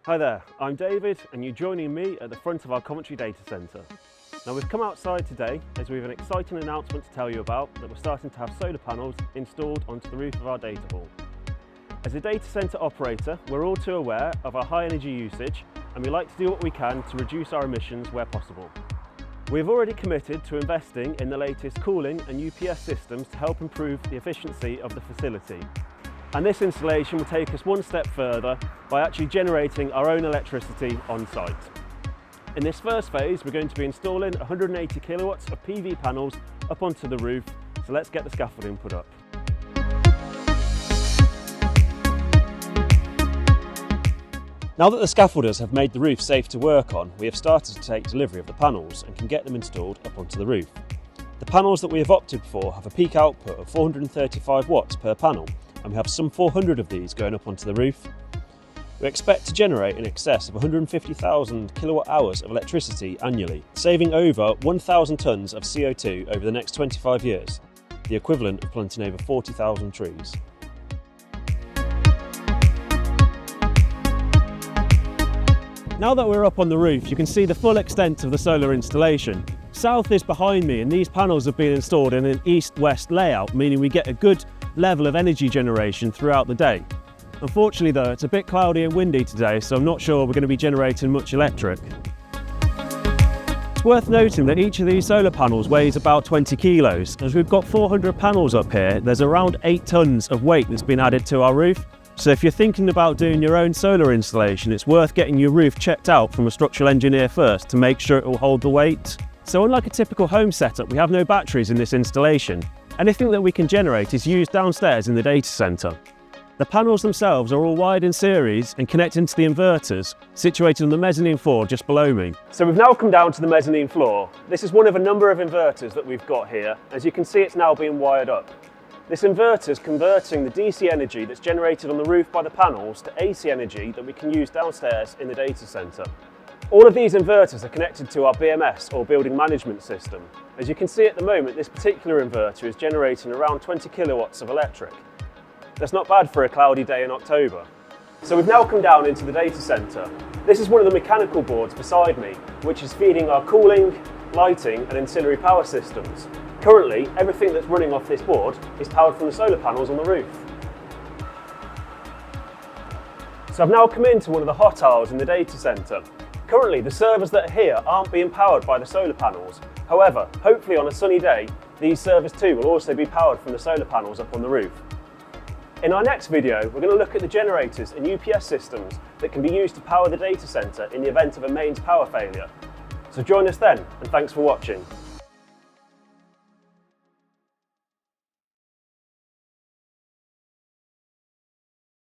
Hi there, I'm David and you're joining me at the front of our Coventry data centre. Now we've come outside today as we have an exciting announcement to tell you about that we're starting to have solar panels installed onto the roof of our data hall. As a data centre operator, we're all too aware of our high energy usage and we like to do what we can to reduce our emissions where possible. We've already committed to investing in the latest cooling and UPS systems to help improve the efficiency of the facility. And this installation will take us one step further by actually generating our own electricity on site. In this first phase, we're going to be installing 180 kilowatts of PV panels up onto the roof, so let's get the scaffolding put up. Now that the scaffolders have made the roof safe to work on, we have started to take delivery of the panels and can get them installed up onto the roof. The panels that we have opted for have a peak output of 435 watts per panel, and we have some 400 of these going up onto the roof. We expect to generate in excess of 150,000 kilowatt hours of electricity annually, saving over 1,000 tonnes of CO2 over the next 25 years, the equivalent of planting over 40,000 trees. Now that we're up on the roof, you can see the full extent of the solar installation. South is behind me and these panels have been installed in an east-west layout, meaning we get a good level of energy generation throughout the day. Unfortunately though, it's a bit cloudy and windy today, so I'm not sure we're going to be generating much electric. It's worth noting that each of these solar panels weighs about 20 kilos. As we've got 400 panels up here, there's around 8 tonnes of weight that's been added to our roof. So if you're thinking about doing your own solar installation, it's worth getting your roof checked out from a structural engineer first to make sure it will hold the weight. So unlike a typical home setup, we have no batteries in this installation. Anything that we can generate is used downstairs in the data centre. The panels themselves are all wired in series and connect into the inverters situated on the mezzanine floor just below me. So we've now come down to the mezzanine floor. This is one of a number of inverters that we've got here. As you can see, it's now being wired up. This inverter is converting the DC energy that's generated on the roof by the panels to AC energy that we can use downstairs in the data centre. All of these inverters are connected to our BMS or building management system. As you can see at the moment, this particular inverter is generating around 20 kilowatts of electric. That's not bad for a cloudy day in October. So we've now come down into the data centre. This is one of the mechanical boards beside me, which is feeding our cooling, lighting and ancillary power systems. Currently, everything that's running off this board is powered from the solar panels on the roof. So I've now come into one of the hot hours in the data centre. Currently, the servers that are here aren't being powered by the solar panels. However, hopefully on a sunny day, these servers too will also be powered from the solar panels up on the roof. In our next video, we're going to look at the generators and UPS systems that can be used to power the data centre in the event of a mains power failure. So join us then, and thanks for watching.